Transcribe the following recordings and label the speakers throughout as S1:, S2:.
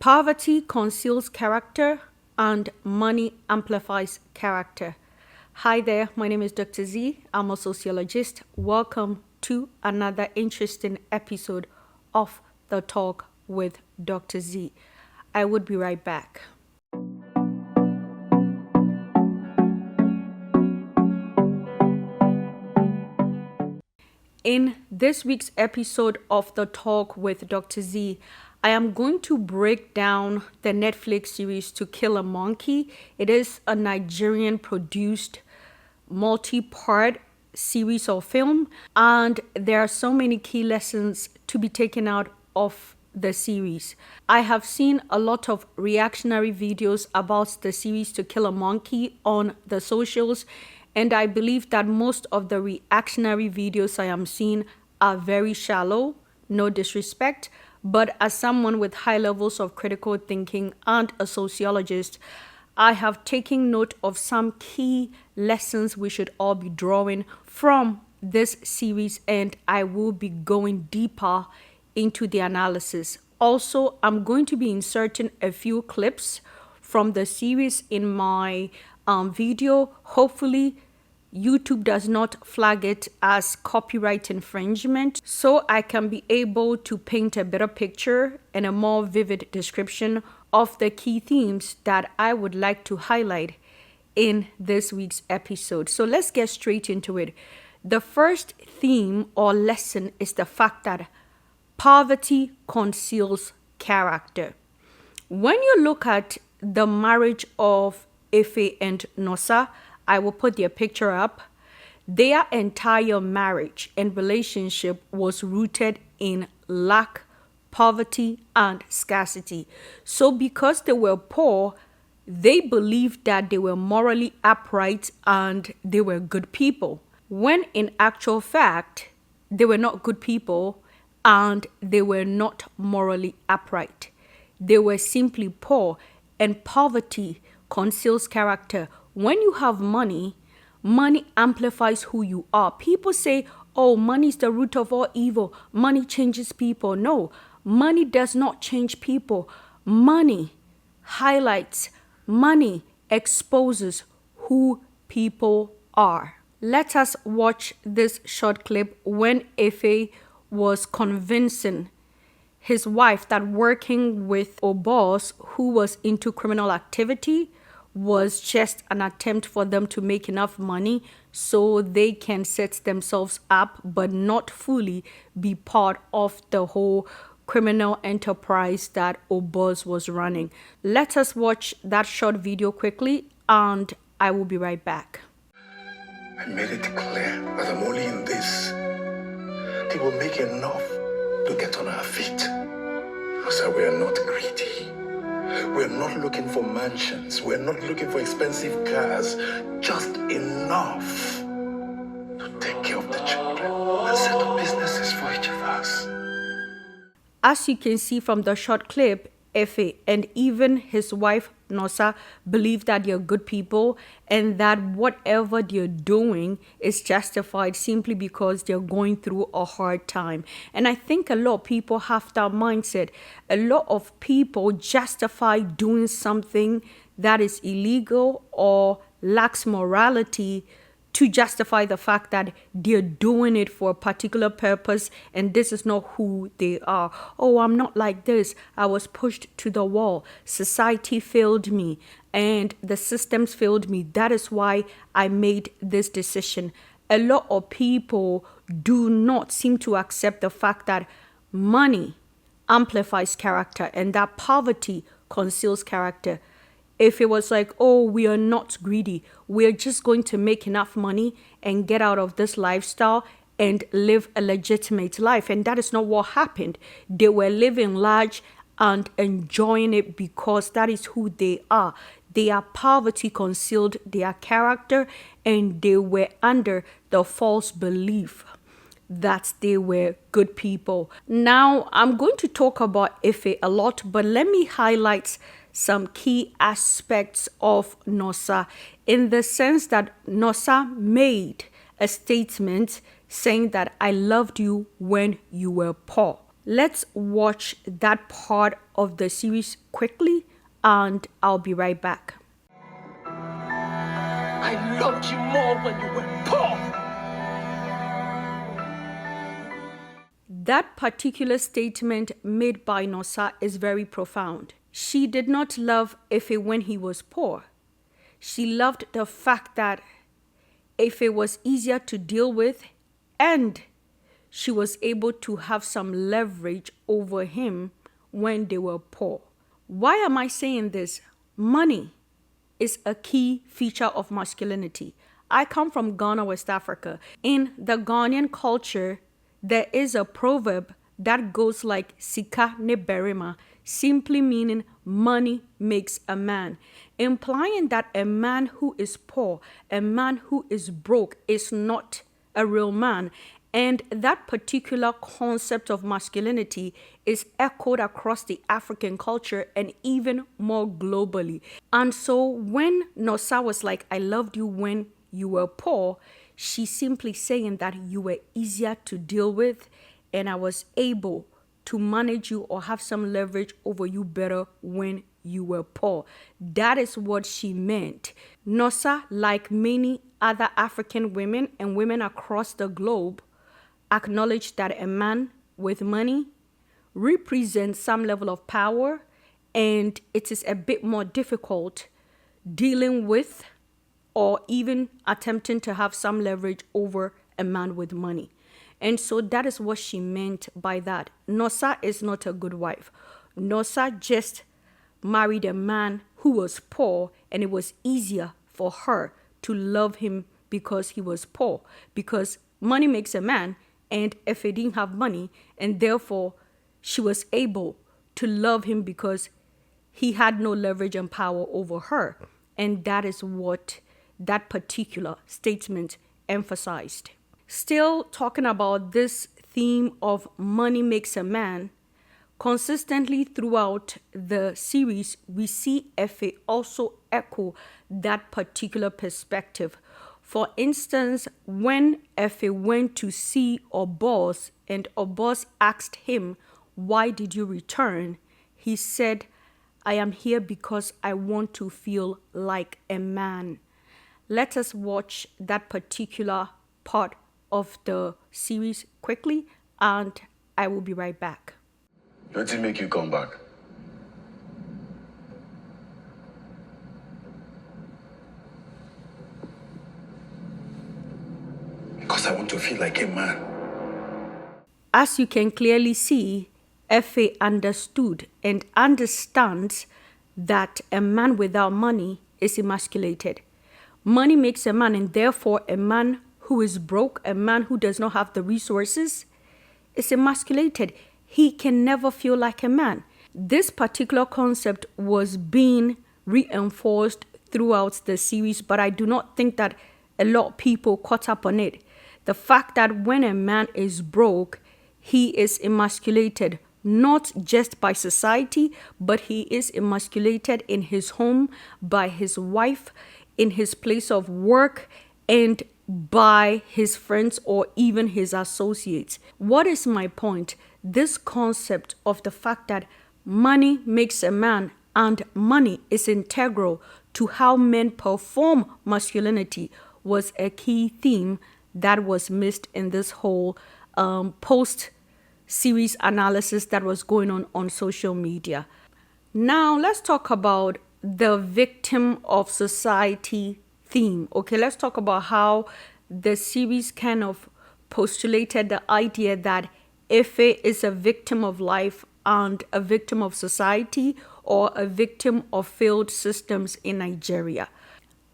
S1: Poverty conceals character and money amplifies character. Hi there, my name is Dr. Z. I'm a sociologist. Welcome to another interesting episode of The Talk with Dr. Z. I would be right back. In this week's episode of The Talk with Dr. Z, I am going to break down the Netflix series To Kill a Monkey. It is a Nigerian produced multi-part series or film, and there are so many key lessons to be taken out of the series. I have seen a lot of reactionary videos about the series To Kill a Monkey on the socials, and I believe that most of the reactionary videos I am seeing are very shallow, no disrespect, but as someone with high levels of critical thinking and a sociologist, I have taken note of some key lessons we should all be drawing from this series, and I will be going deeper into the analysis. Also, I'm going to be inserting a few clips from the series in my video. Hopefully, YouTube does not flag it as copyright infringement, so I can be able to paint a better picture and a more vivid description of the key themes that I would like to highlight in this week's episode. So let's get straight into it. The first theme or lesson is the fact that poverty conceals character. When you look at the marriage of Ife and Nosa, I will put their picture up. Their entire marriage and relationship was rooted in lack, poverty, and scarcity. So because they were poor, they believed that they were morally upright and they were good people, when in actual fact, they were not good people and they were not morally upright. They were simply poor, and poverty conceals character. When you have money, money amplifies who you are. People say, oh, money is the root of all evil. Money changes people. No, money does not change people. Money highlights, money exposes who people are. Let us watch this short clip when Ife was convincing his wife that working with a boss who was into criminal activity was just an attempt for them to make enough money so they can set themselves up but not fully be part of the whole criminal enterprise that Obos was running. Let us watch that short video quickly and I will be right back.
S2: I made it clear that I'm only in this. They will make enough to get on our feet. So we are not greedy. We're not looking for mansions. We're not looking for expensive cars. Just enough to take care of the children and set up businesses for each of us.
S1: As you can see from the short clip, Efe and even his wife Nosa believe that they're good people and that whatever they're doing is justified simply because they're going through a hard time. And I think a lot of people have that mindset. A lot of people justify doing something that is illegal or lacks morality to justify the fact that they're doing it for a particular purpose and this is not who they are. Oh, I'm not like this. I was pushed to the wall. Society failed me and the systems failed me. That is why I made this decision. A lot of people do not seem to accept the fact that money amplifies character and that poverty conceals character. If it was like, oh, we are not greedy, we're just going to make enough money and get out of this lifestyle and live a legitimate life. And that is not what happened. They were living large and enjoying it because that is who they are. Their poverty concealed their character and they were under the false belief that they were good people. Now, I'm going to talk about Ife a lot, but let me highlight some key aspects of Nosa in the sense that Nosa made a statement saying that I loved you when you were poor. Let's watch that part of the series quickly and I'll be right back.
S2: I loved you more when you were poor.
S1: That particular statement made by Nosa is very profound. She did not love Efe when he was poor. She loved the fact that Efe was easier to deal with and she was able to have some leverage over him when they were poor. Why am I saying this? Money is a key feature of masculinity. I come from Ghana, West Africa. In the Ghanaian culture, there is a proverb that goes like Sika ne berima, simply meaning money makes a man, implying that a man who is poor, a man who is broke is not a real man. And that particular concept of masculinity is echoed across the African culture and even more globally. And so when Nosa was like, I loved you when you were poor, she's simply saying that you were easier to deal with and I was able to manage you or have some leverage over you better when you were poor. That is what she meant. Nosa, like many other African women and women across the globe, acknowledge that a man with money represents some level of power and it is a bit more difficult dealing with or even attempting to have some leverage over a man with money. And so that is what she meant by that. Nosa is not a good wife. Nosa just married a man who was poor and it was easier for her to love him because he was poor, because money makes a man. And if he didn't have money, and therefore she was able to love him because he had no leverage and power over her. And that is what that particular statement emphasized. Still talking about this theme of money makes a man, consistently throughout the series, we see Efe also echo that particular perspective. For instance, when Efe went to see Obos and Obos asked him, why did you return? He said, I am here because I want to feel like a man. Let us watch that particular part of the series quickly and I will be right back.
S2: Let it make you come back. Because I want to feel like a man.
S1: As you can clearly see, Efe understood and understands that a man without money is emasculated. Money makes a man, and therefore a man who is broke, a man who does not have the resources, is emasculated. He can never feel like a man. This particular concept was being reinforced throughout the series, but I do not think that a lot of people caught up on it. The fact that when a man is broke, he is emasculated, not just by society, but he is emasculated in his home, by his wife, in his place of work, and by his friends or even his associates. What is my point? This concept of the fact that money makes a man and money is integral to how men perform masculinity was a key theme that was missed in this whole post-series analysis that was going on social media. Now, let's talk about the victim of society theme. Okay, let's talk about how the series kind of postulated the idea that Efe is a victim of life and a victim of society or a victim of failed systems in Nigeria.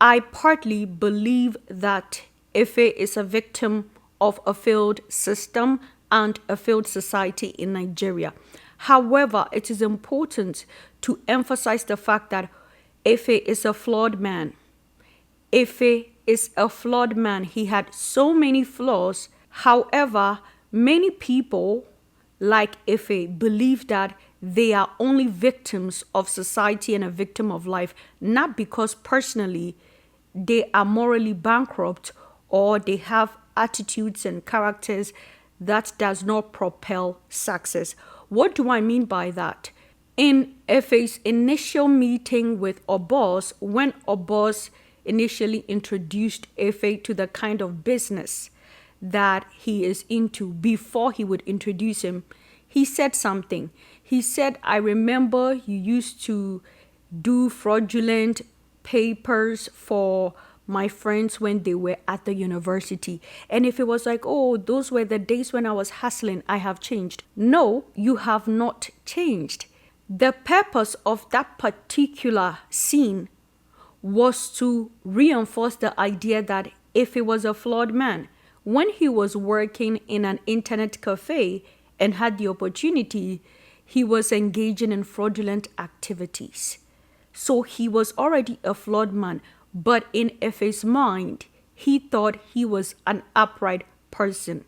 S1: I partly believe that Efe is a victim of a failed system and a failed society in Nigeria. However, it is important to emphasize the fact that Efe is a flawed man. Efe is a flawed man. He had so many flaws. However, many people like Efe believe that they are only victims of society and a victim of life, not because personally they are morally bankrupt or they have attitudes and characters that does not propel success. What do I mean by that? In Efe's initial meeting with Obos, when Obos initially introduced Efe to the kind of business that he is into, before he would introduce him, he said something. He said, I remember you used to do fraudulent papers for my friends when they were at the university. And if it was like, oh, those were the days when I was hustling, I have changed. No, you have not changed. The purpose of that particular scene was to reinforce the idea that if he was a flawed man, when he was working in an internet cafe and had the opportunity, he was engaging in fraudulent activities. So he was already a flawed man, but in Efe's mind, he thought he was an upright person.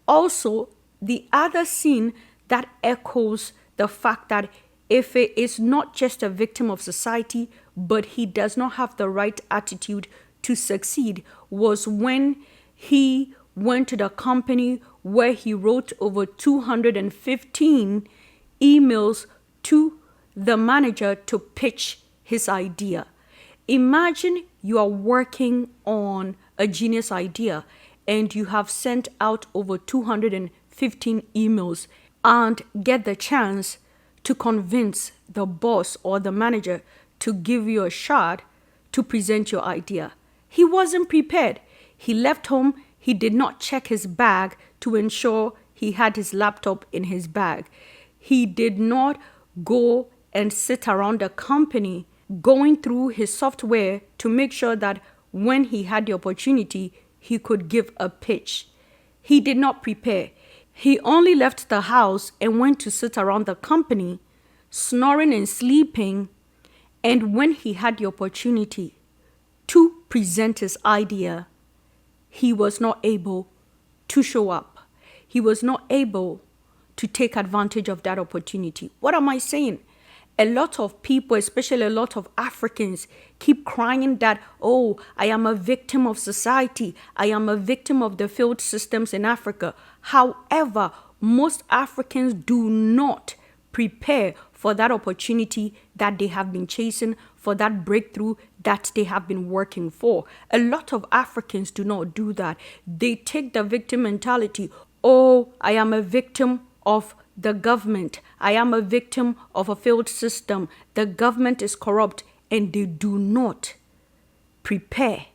S1: Also, the other scene that echoes the fact that Efe is not just a victim of society, but he does not have the right attitude to succeed, was when he went to the company where he wrote over 215 emails to the manager to pitch his idea. Imagine you are working on a genius idea and you have sent out over 215 emails and get the chance to convince the boss or the manager to give you a shot to present your idea. He wasn't prepared. He left home. He did not check his bag to ensure he had his laptop in his bag. He did not go and sit around the company going through his software to make sure that when he had the opportunity, he could give a pitch. He did not prepare. He only left the house and went to sit around the company, snoring and sleeping. And when he had the opportunity to present his idea, he was not able to show up. He was not able to take advantage of that opportunity. What am I saying? A lot of people, especially a lot of Africans, keep crying that, oh, I am a victim of society. I am a victim of the failed systems in Africa. However, most Africans do not prepare for that opportunity that they have been chasing, for that breakthrough that they have been working for. A lot of Africans do not do that. They take the victim mentality. Oh, I am a victim of the government. I am a victim of a failed system. The government is corrupt, and they do not prepare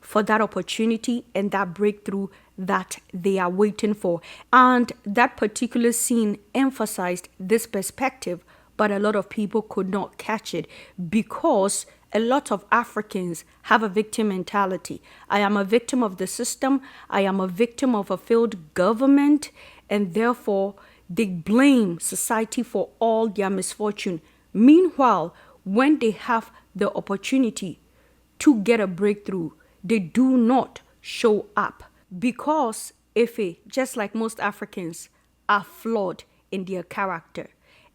S1: for that opportunity and that breakthrough that they are waiting for. And that particular scene emphasized this perspective, but a lot of people could not catch it because a lot of Africans have a victim mentality. I am a victim of the system. I am a victim of a failed government, and therefore they blame society for all their misfortune. Meanwhile, when they have the opportunity to get a breakthrough, they do not show up because Efe, just like most Africans, are flawed in their character.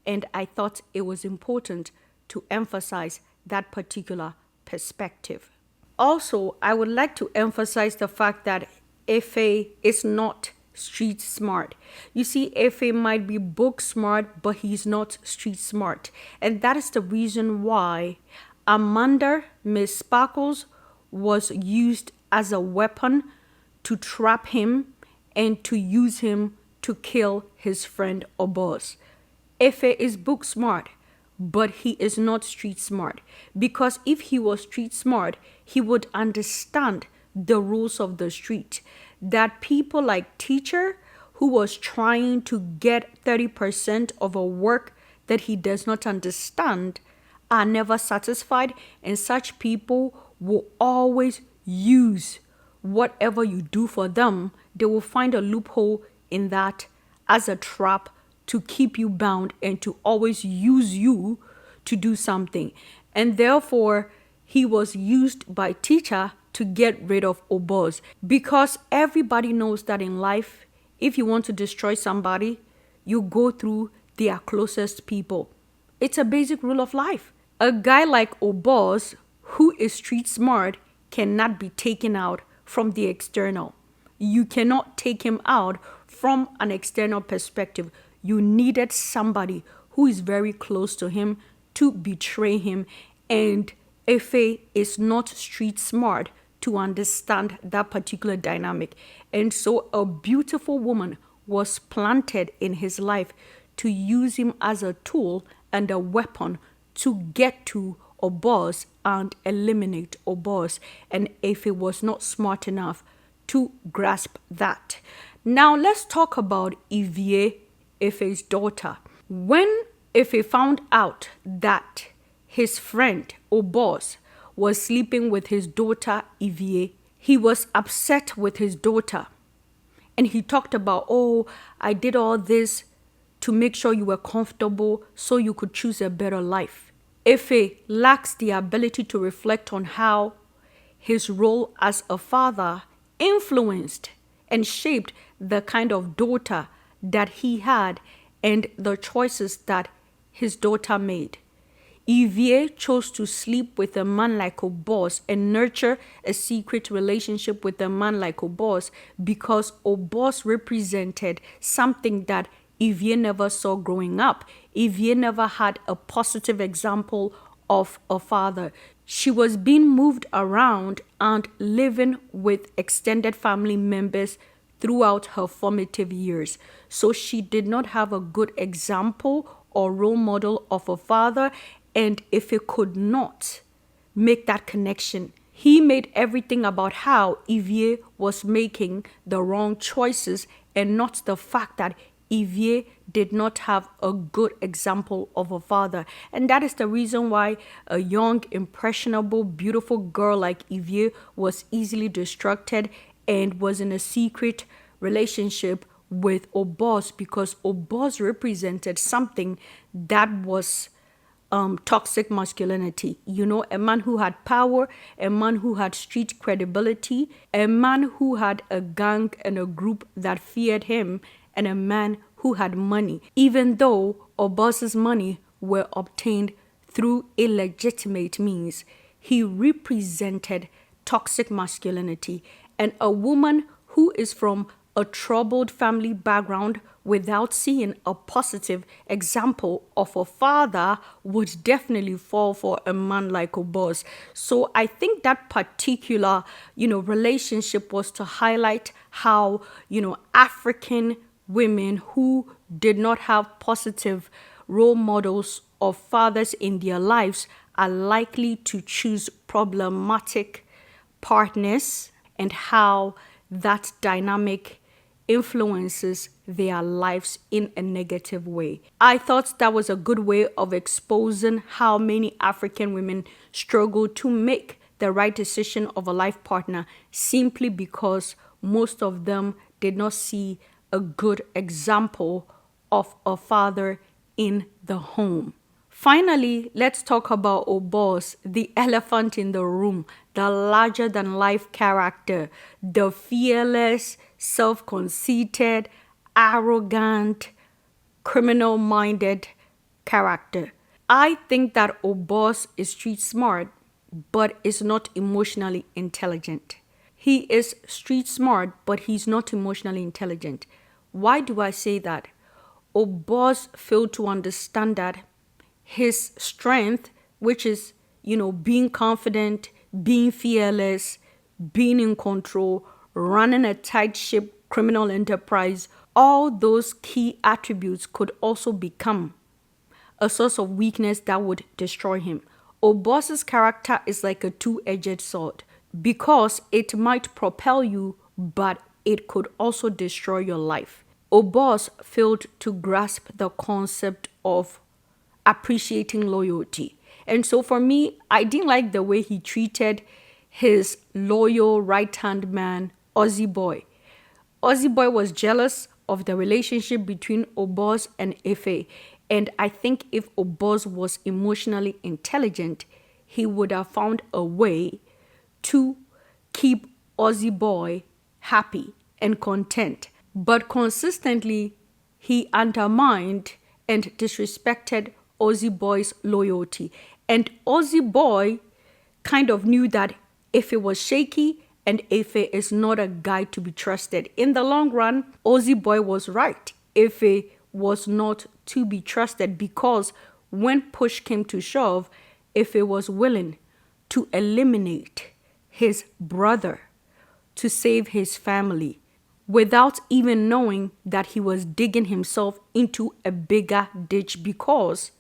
S1: And I thought it was important to emphasize that particular perspective. Also, I would like to emphasize the fact that Efe is not street smart. You see, Efe might be book smart, but he's not street smart. And that is the reason why Amanda, Miss Sparkles, was used as a weapon to trap him and to use him to kill his friend Obos. Efe is book smart, but he is not street smart. Because if he was street smart, he would understand the rules of the street. That people like teacher who was trying to get 30% of a work that he does not understand are never satisfied, and such people will always use whatever you do for them. They will find a loophole in that as a trap to keep you bound and to always use you to do something. And therefore, he was used by teacher to get rid of Obos, because everybody knows that in life, if you want to destroy somebody, you go through their closest people. It's a basic rule of life. A guy like Obos, who is street smart, cannot be taken out from the external. You cannot take him out from an external perspective, you needed somebody who is very close to him to betray him. And Efe is not street smart to understand that particular dynamic. And so a beautiful woman was planted in his life to use him as a tool and a weapon to get to Obos and eliminate Obos. And Efe was not smart enough to grasp that. Now let's talk about Evie, Efe's daughter. When Efe found out that his friend Obos was sleeping with his daughter Evie, he was upset with his daughter. And he talked about, oh, I did all this to make sure you were comfortable so you could choose a better life. Efe lacks the ability to reflect on how his role as a father influenced and shaped the kind of daughter that he had and the choices that his daughter made. Evie chose to sleep with a man like Obos and nurture a secret relationship with a man like Obos because Obos represented something that Evie never saw growing up. Evie never had a positive example of a father. She was being moved around and living with extended family members throughout her formative years. So she did not have a good example or role model of a father. And if he could not make that connection, he made everything about how Evie was making the wrong choices and not the fact that Evie did not have a good example of a father. And that is the reason why a young, impressionable, beautiful girl like Evie was easily distracted and was in a secret relationship with Obos, because Obos represented something that was toxic masculinity. You know, a man who had power, a man who had street credibility, a man who had a gang and a group that feared him, and a man who had money, even though Obos's money were obtained through illegitimate means. He represented toxic masculinity, and a woman who is from a troubled family background without seeing a positive example of a father would definitely fall for a man like Obos. So I think that particular, relationship was to highlight how, African women who did not have positive role models of fathers in their lives are likely to choose problematic partners, and how that dynamic influences their lives in a negative way. I thought that was a good way of exposing how many African women struggle to make the right decision of a life partner simply because most of them did not see a good example of a father in the home. Finally, let's talk about Obos, the elephant in the room, the larger-than-life character, the fearless, self-conceited, arrogant, criminal-minded character. I think that Obos is street smart, but is not emotionally intelligent. He is street smart, but he's not emotionally intelligent. Why do I say that? Obos failed to understand that his strength, which is, being confident, being fearless, being in control, running a tight ship criminal enterprise, all those key attributes could also become a source of weakness that would destroy him. Obos's character is like a two-edged sword because it might propel you, but it could also destroy your life. Obos failed to grasp the concept of appreciating loyalty. And so for me, I didn't like the way he treated his loyal right-hand man, Ozzy Boy. Ozzy Boy was jealous of the relationship between Obos and Efe. And I think if Obos was emotionally intelligent, he would have found a way to keep Ozzy Boy happy and content. But consistently, he undermined and disrespected Ozzy Boy's loyalty. And Ozzy Boy kind of knew that if it was shaky and Efe is not a guy to be trusted. In the long run, Ozzy Boy was right. Efe was not to be trusted because when push came to shove, Efe was willing to eliminate his brother to save his family without even knowing that he was digging himself into a bigger ditch because,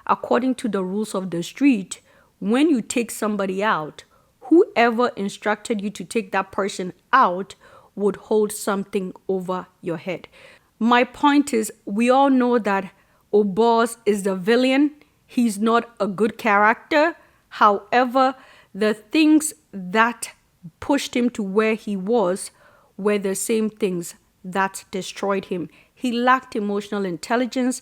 S1: according to the rules of the street, when you take somebody out, whoever instructed you to take that person out would hold something over your head. My point is, we all know that Obos is the villain. He's not a good character. However, the things that pushed him to where he was were the same things that destroyed him. He lacked emotional intelligence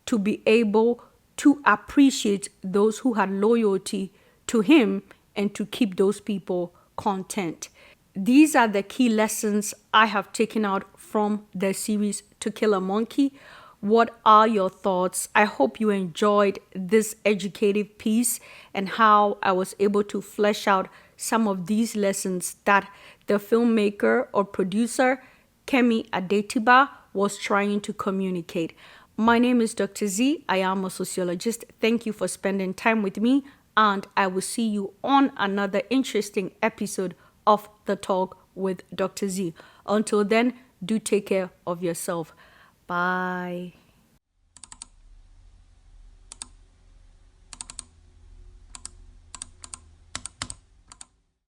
S1: to be able to appreciate those who had loyalty to him and to keep those people content. These are the key lessons I have taken out from the series To Kill a Monkey. What are your thoughts? I hope you enjoyed this educative piece and how I was able to flesh out some of these lessons that the filmmaker or producer Kemi Adetiba was trying to communicate. My name is Dr. Z. I am a sociologist. Thank you for spending time with me, and I will see you on another interesting episode of The Talk with Dr. Z. Until then, do take care of yourself. Bye.